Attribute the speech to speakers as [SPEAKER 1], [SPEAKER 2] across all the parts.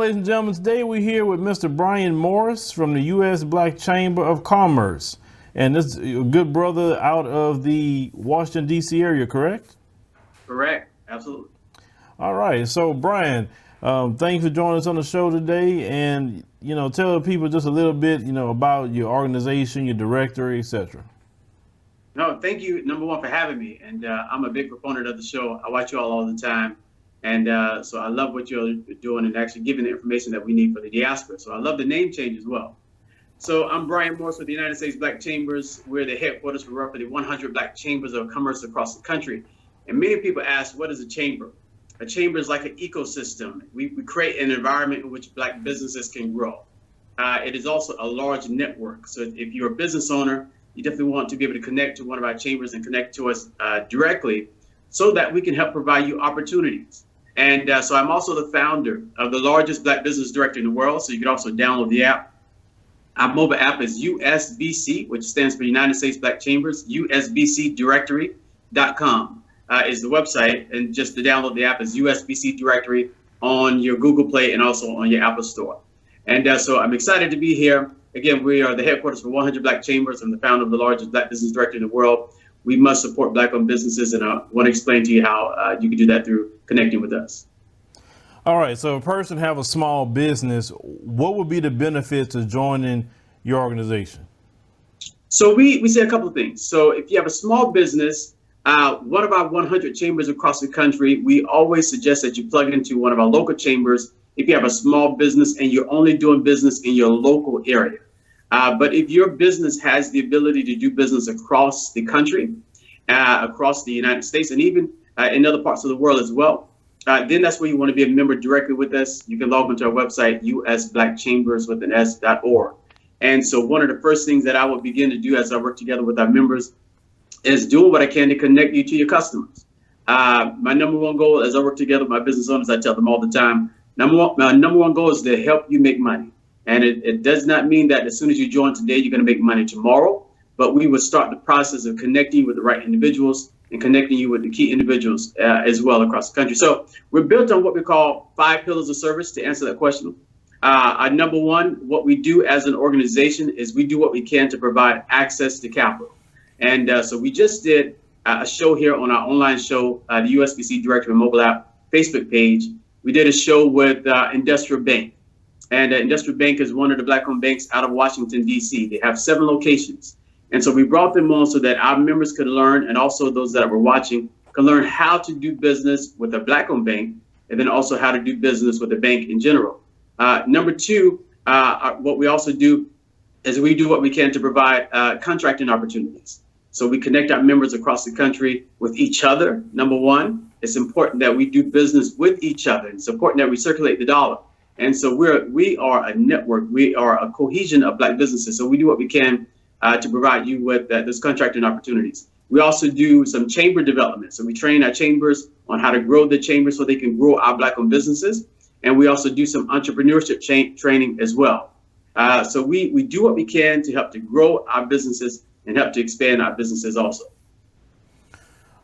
[SPEAKER 1] ladies and gentlemen, today we're here with Mr. Brian Morse from the U.S. Black Chamber of Commerce. And this is a good brother out of the Washington, D.C. area, correct?
[SPEAKER 2] Correct. Absolutely.
[SPEAKER 1] All right. So, Brian, thanks for joining us on the show today. And, tell the people just a little bit, about your organization, your directory, etc.
[SPEAKER 2] No, thank you, number one, for having me. And I'm a big proponent of the show. I watch you all the time. And so I love what you're doing and actually giving the information that we need for the diaspora. So I love the name change as well. So I'm Brian Morse with the United States Black Chambers. We're the headquarters for roughly 100 Black Chambers of Commerce across the country. And many people ask, what is a chamber? A chamber is like an ecosystem. We create an environment in which Black businesses can grow. It is also a large network. So if you're a business owner, you definitely want to be able to connect to one of our chambers and connect to us directly so that we can help provide you opportunities. And so I'm also the founder of the largest Black business directory in the world. So you can also download the app. Our mobile app is USBC, which stands for United States Black Chambers. USBCdirectory.com is the website. And just to download the app is USBC Directory on your Google Play and also on your Apple Store. And so I'm excited to be here. Again, we are the headquarters for 100 Black Chambers. I'm the founder of the largest Black business directory in the world. We must support Black-owned businesses, and I want to explain to you how you can do that through connecting with us.
[SPEAKER 1] All right, so if a person have a small business, what would be the benefits of joining your organization?
[SPEAKER 2] So we say a couple of things. So if you have a small business, one of our 100 chambers across the country, we always suggest that you plug into one of our local chambers if you have a small business and you're only doing business in your local area. But if your business has the ability to do business across the country, across the United States, and even in other parts of the world as well, then that's where you want to be a member directly with us. You can log into our website, usblackchambers.org. And so one of the first things that I will begin to do as I work together with our members is doing what I can to connect you to your customers. My number one goal as I work together with my business owners, I tell them all the time, my number one goal is to help you make money. And it does not mean that as soon as you join today, you're going to make money tomorrow, but we would start the process of connecting you with the right individuals and connecting you with the key individuals as well across the country. So we're built on what we call 5 pillars of service to answer that question. Our number one, what we do as an organization is we do what we can to provide access to capital. And so we just did a show here on our online show, the USBC Directory mobile app Facebook page. We did a show with Industrial Bank. And Industrial Bank is one of the Black-owned banks out of Washington, D.C. They have 7 locations. And so we brought them on so that our members could learn, and also those that were watching can learn how to do business with a Black-owned bank, and then also how to do business with a bank in general. Number 2, what we also do is we do what we can to provide contracting opportunities. So we connect our members across the country with each other. Number 1, it's important that we do business with each other. It's important that we circulate the dollar. And so we are a network. We are a cohesion of Black businesses. So we do what we can to provide you with those contracting opportunities. We also do some chamber development. So we train our chambers on how to grow the chamber so they can grow our Black-owned businesses. And we also do some entrepreneurship training as well. So we do what we can to help to grow our businesses and help to expand our businesses also.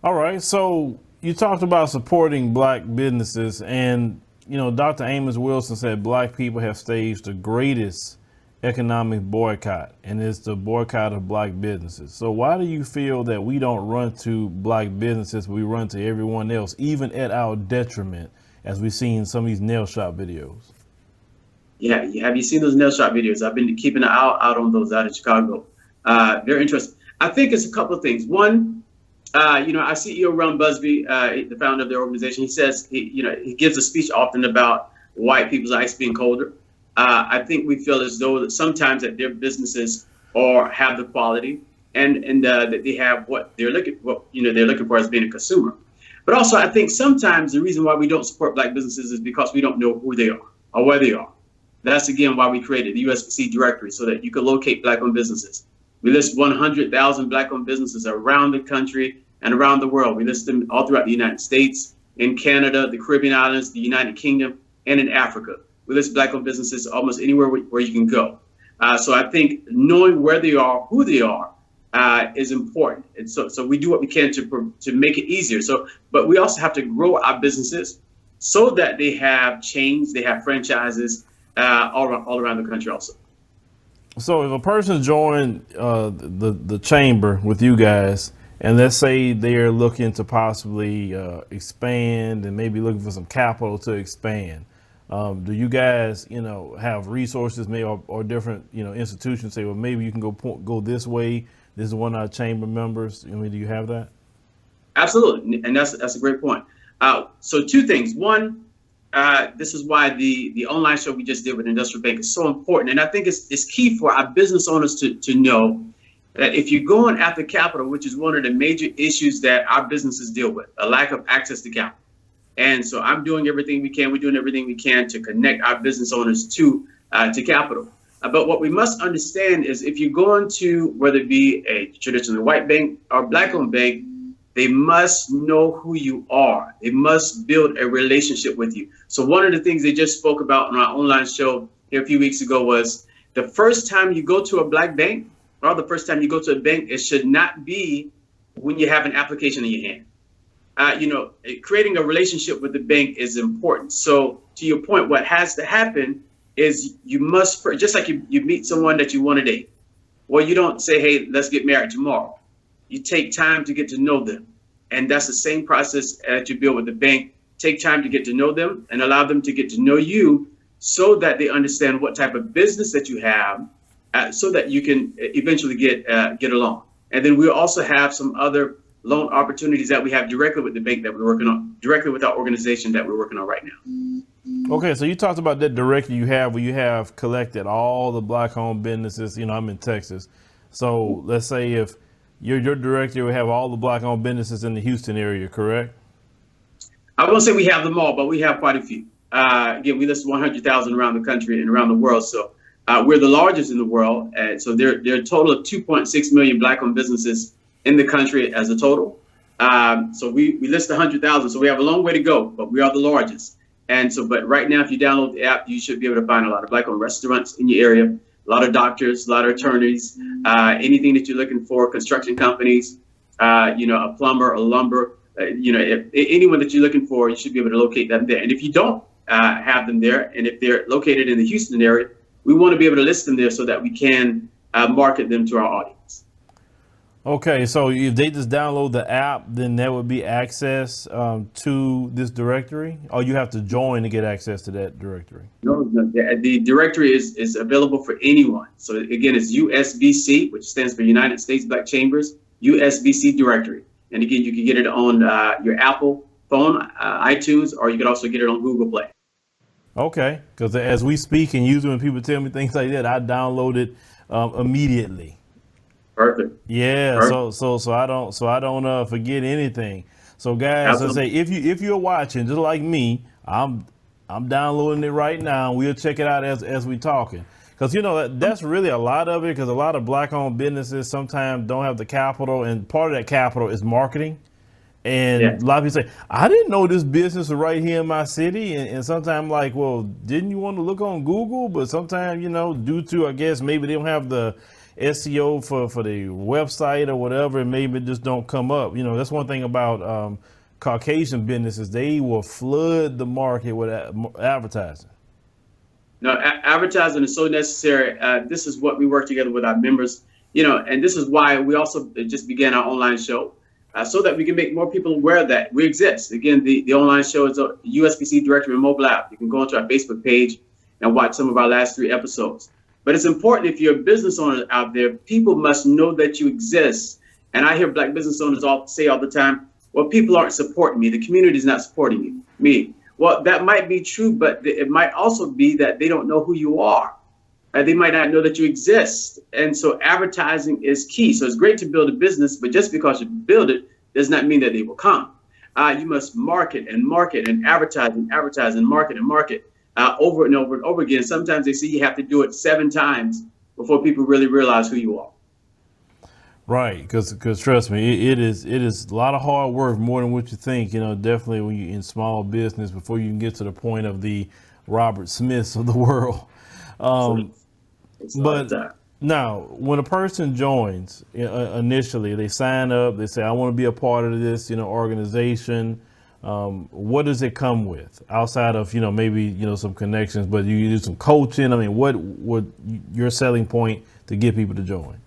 [SPEAKER 1] All right. So you talked about supporting Black businesses, and Dr. Amos Wilson said Black people have staged the greatest economic boycott, and it's the boycott of Black businesses. So why do you feel that we don't run to Black businesses, we run to everyone else, even at our detriment, as we've seen some of these nail shop videos?
[SPEAKER 2] Yeah, have you seen those nail shop videos? I've been keeping an eye out on those out in Chicago. Very interesting. I think it's a couple of things. One, our CEO, Ron Busby, the founder of the organization, he says, he gives a speech often about white people's ice being colder. I think we feel as though that sometimes that their businesses have the quality and that they have what they're looking for as being a consumer. But also, I think sometimes the reason why we don't support Black businesses is because we don't know who they are or where they are. That's, again, why we created the USBC directory, so that you can locate Black-owned businesses. We list 100,000 Black-owned businesses around the country and around the world. We list them all throughout the United States, in Canada, the Caribbean islands, the United Kingdom, and in Africa. We list Black-owned businesses almost anywhere where you can go. So I think knowing where they are, who they are, is important. And so we do what we can to make it easier. But we also have to grow our businesses. so that they have chains, they have franchises all around the country also.
[SPEAKER 1] So if a person joined the chamber with you guys, and let's say they're looking to possibly expand and maybe looking for some capital to expand, do you guys, have resources, maybe or different, institutions say, well, maybe you can go this way. This is one of our chamber members. I mean, do you have that?
[SPEAKER 2] Absolutely, and that's a great point. So two things. One, this is why the online show we just did with Industrial Bank is so important, and I think it's key for our business owners to know that if you're going after capital, which is one of the major issues that our businesses deal with, a lack of access to capital. And so I'm doing everything we can. We're doing everything we can to connect our business owners to capital. But what we must understand is if you're going to, whether it be a traditional white bank or black-owned bank, they must know who you are. They must build a relationship with you. So one of the things they just spoke about on our online show here a few weeks ago was the first time you go to a black bank or the first time you go to a bank, it should not be when you have an application in your hand. Creating a relationship with the bank is important. So to your point, what has to happen is you must, just like you meet someone that you want to date. Well, you don't say, hey, let's get married tomorrow. You take time to get to know them. And that's the same process that you build with the bank. Take time to get to know them and allow them to get to know you so that they understand what type of business that you have so that you can eventually get along. And then we'll also have some other loan opportunities that we have directly with the bank that we're working on, directly with our organization that we're working on right now.
[SPEAKER 1] Okay, so you talked about that directory you have where you have collected all the black-owned businesses. I'm in Texas. So let's say if your directory will have all the black-owned businesses in the Houston area, correct?
[SPEAKER 2] I won't say we have them all, but we have quite a few. Again, we list 100,000 around the country and around the world. So we're the largest in the world. And so there are a total of 2.6 million black-owned businesses in the country as a total. So we list 100,000. So we have a long way to go, but we are the largest. And so, but right now, if you download the app, you should be able to find a lot of black-owned restaurants in your area, a lot of doctors, a lot of attorneys, anything that you're looking for, construction companies, a plumber, a lumber, if anyone that you're looking for, you should be able to locate them there. And if you don't have them there, and if they're located in the Houston area, we want to be able to list them there so that we can market them to our audience.
[SPEAKER 1] Okay, so if they just download the app, then there would be access to this directory, or you have to join to get access to that directory?
[SPEAKER 2] No, the directory is available for anyone. So again, it's USBC, which stands for United States Black Chambers, USBC directory. And again, you can get it on your Apple phone, iTunes, or you can also get it on Google Play.
[SPEAKER 1] Okay, because as we speak and usually when people tell me things like that, I download it immediately.
[SPEAKER 2] Perfect.
[SPEAKER 1] Yeah.
[SPEAKER 2] Perfect.
[SPEAKER 1] So I don't forget anything. So guys, I say if you're watching, just like me, I'm downloading it right now. We'll check it out as we talking, because that's really a lot of it. Because a lot of black-owned businesses sometimes don't have the capital, and part of that capital is marketing. And a lot of people say, I didn't know this business was right here in my city. And sometimes like, well, didn't you want to look on Google? But sometimes, due to, I guess, maybe they don't have the SEO for the website or whatever, and maybe it just don't come up. That's one thing about Caucasian businesses. They will flood the market with advertising.
[SPEAKER 2] No, advertising is so necessary. This is what we work together with our members, and this is why we also just began our online show so that we can make more people aware that we exist. Again, the online show is a USBC directory and mobile app. You can go onto our Facebook page and watch some of our last 3 episodes. But it's important, if you're a business owner out there, people must know that you exist. And I hear black business owners say all the time, well, people aren't supporting me. The community is not supporting me. Well, that might be true, but it might also be that they don't know who you are. They might not know that you exist. And so advertising is key. So it's great to build a business, but just because you build it does not mean that they will come. You must market and advertise and market. Over and over and over again. Sometimes they see you have to do it 7 times before people really realize who you are.
[SPEAKER 1] Right, because trust me, it is a lot of hard work, more than what you think. Definitely when you're in small business, before you can get to the point of the Robert Smiths of the world. But now, when a person joins initially, they sign up. They say, "I want to be a part of this, organization." what does it come with outside of, maybe, some connections, but you do some coaching? I mean, what would your selling point to get people to join?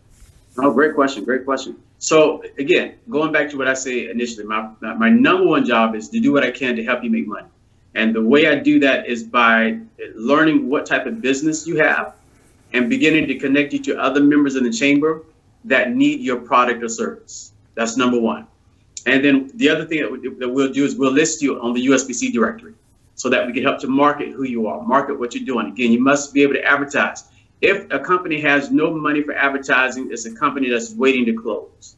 [SPEAKER 2] Oh, great question. Great question. So again, going back to what I say initially, my number one job is to do what I can to help you make money. And the way I do that is by learning what type of business you have and beginning to connect you to other members in the chamber that need your product or service. That's number one. And then the other thing that we'll do is we'll list you on the USBC directory so that we can help to market who you are, market what you're doing. Again, you must be able to advertise. If a company has no money for advertising, it's a company that's waiting to close.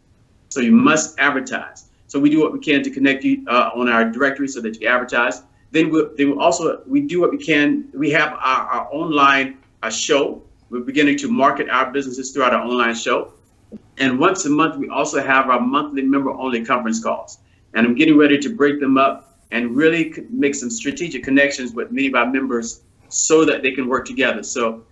[SPEAKER 2] So you must advertise. So we do what we can to connect you on our directory so that you can advertise. Then we do what we can. We have our online show. We're beginning to market our businesses throughout our online show. And once a month, we also have our monthly member-only conference calls. And I'm getting ready to break them up and really make some strategic connections with many of our members so that they can work together. So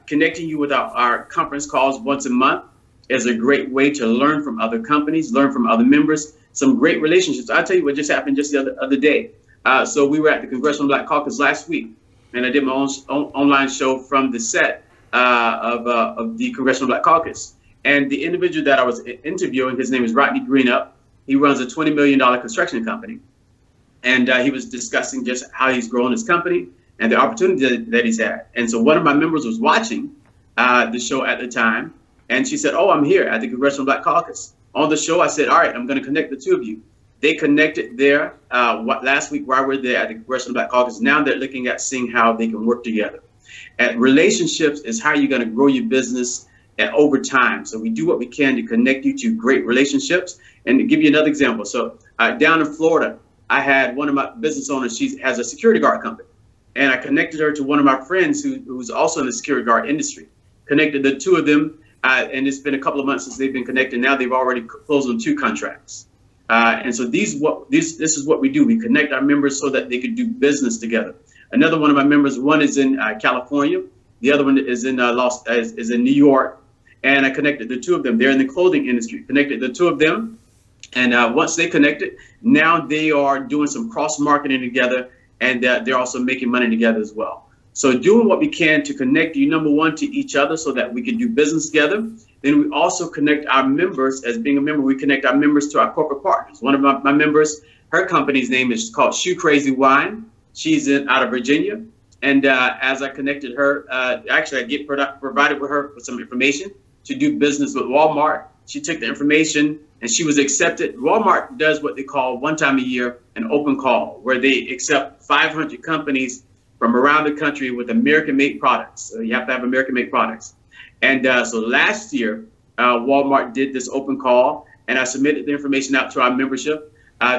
[SPEAKER 2] connecting you with our conference calls once a month is a great way to learn from other companies, learn from other members, some great relationships. I'll tell you what just happened just the other day. So we were at the Congressional Black Caucus last week, and I did my own online show from the set of the Congressional Black Caucus. And the individual that I was interviewing, his name is Rodney Greenup. He runs a $20 million construction company. And he was discussing just how he's grown his company and the opportunity that he's had. And so one of my members was watching the show at the time. And she said, "Oh, I'm here at the Congressional Black Caucus." On the show, I said, "All right, I'm going to connect the two of you." They connected there last week while we were there at the Congressional Black Caucus. Now they're looking at seeing how they can work together. And relationships is how you're going to grow your business over time. So we do what we can to connect you to great relationships. And to give you another example, so down in Florida, I had one of my business owners. She has a security guard company, and I connected her to one of my friends who's also in the security guard industry. Connected the two of them, and it's been a couple of months since they've been connected. Now they've already closed on 2 contracts. And so this is what we do. We connect our members so that they can do business together. Another one of my members, one is in California, the other one is in New York, and I connected the two of them. They're in the clothing industry. Connected the two of them, and once they connected, now they are doing some cross marketing together, and they're also making money together as well. So doing what we can to connect you, number one, to each other so that we can do business together. Then we also connect our members. As being a member, we connect our members to our corporate partners. One of my members, her company's name is called Shoe Crazy Wine. She's out of Virginia. And as I connected her, actually I provided with her with some information to do business with Walmart. She took the information and she was accepted. Walmart does what they call one time a year an open call, where they accept 500 companies from around the country with American-made products. So you have to have American-made products. And so last year, Walmart did this open call, and I submitted the information out to our membership.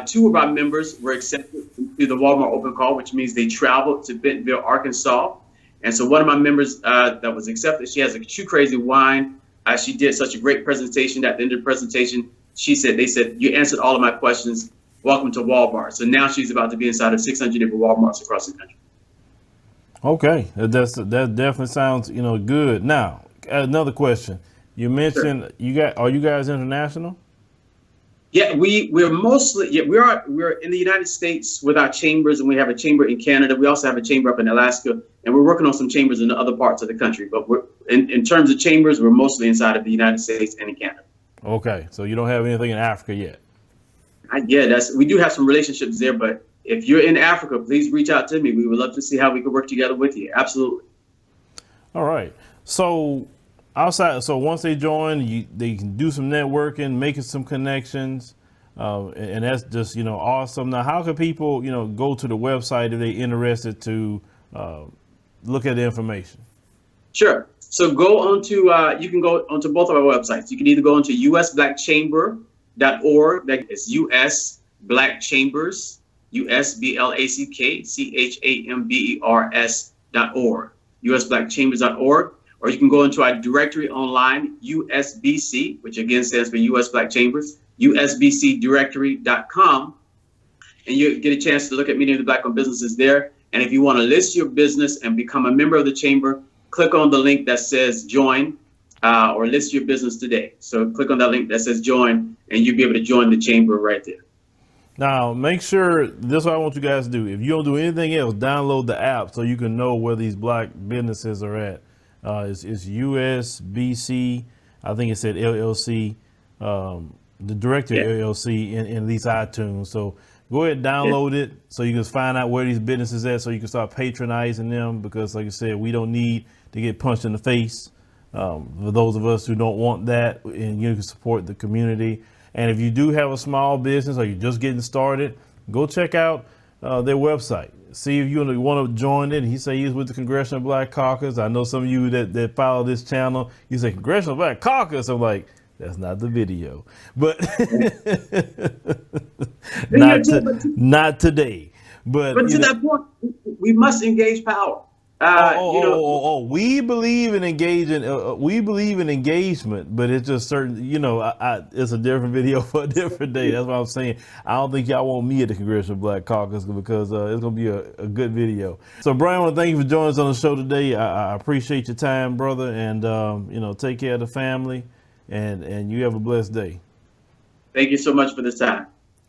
[SPEAKER 2] 2 of our members were accepted to the Walmart open call, which means they traveled to Bentonville, Arkansas. And so one of my members that was accepted, she has a Shoe Crazy Wine. She did such a great presentation. At the end of the presentation, they said, "You answered all of my questions. Welcome to Walmart." So now she's about to be inside of 600 different Walmarts across the country.
[SPEAKER 1] Okay, that definitely sounds good. Now, another question. You mentioned are you guys international?
[SPEAKER 2] Yeah, we're mostly we're in the United States with our chambers, and we have a chamber in Canada. We also have a chamber up in Alaska, and we're working on some chambers in other parts of the country. But we're in terms of chambers, we're mostly inside of the United States and in Canada.
[SPEAKER 1] Okay, so you don't have anything in Africa yet?
[SPEAKER 2] We do have some relationships there, but if you're in Africa, please reach out to me. We would love to see how we could work together with you. Absolutely.
[SPEAKER 1] All right. So once they join, they can do some networking, making some connections, and that's just awesome. Now, how can people go to the website if they're interested to look at the information?
[SPEAKER 2] Sure. So you can go onto both of our websites. You can either go onto usblackchamber.org. That is US Black Chambers, USBLACKCHAMBERS.org, usblackchambers.org. Or you can go into our directory online, USBC, which again stands for US Black Chambers, usbcdirectory.com. And you get a chance to look at many of the Black-owned businesses there. And if you want to list your business and become a member of the chamber, click on the link that says join or list your business today. So click on that link that says join, and you'll be able to join the chamber right there.
[SPEAKER 1] Now, make sure, this is what I want you guys to do. If you don't do anything else, download the app so you can know where these black businesses are at. It's USBC, I think it said LLC, the director
[SPEAKER 2] Yeah.
[SPEAKER 1] LLC in at least iTunes. So go ahead and download it so you can find out where these businesses at so you can start patronizing them, because like I said, we don't need to get punched in the face. For those of us who don't want that, and you can support the community. And if you do have a small business or you're just getting started, go check out their website. See if you want to join it. He said he's with the Congressional Black Caucus. I know some of you that follow this channel, you say Congressional Black Caucus. I'm like, that's not the video, but not today. But
[SPEAKER 2] to that point, we must engage power.
[SPEAKER 1] We believe in engaging. We believe in engagement, but it's just certain. It's a different video for a different day. That's what I'm saying. I don't think y'all want me at the Congressional Black Caucus because it's gonna be a good video. So, Brian, I want to thank you for joining us on the show today. I appreciate your time, brother, and take care of the family, and you have a blessed day.
[SPEAKER 2] Thank you so much for this time.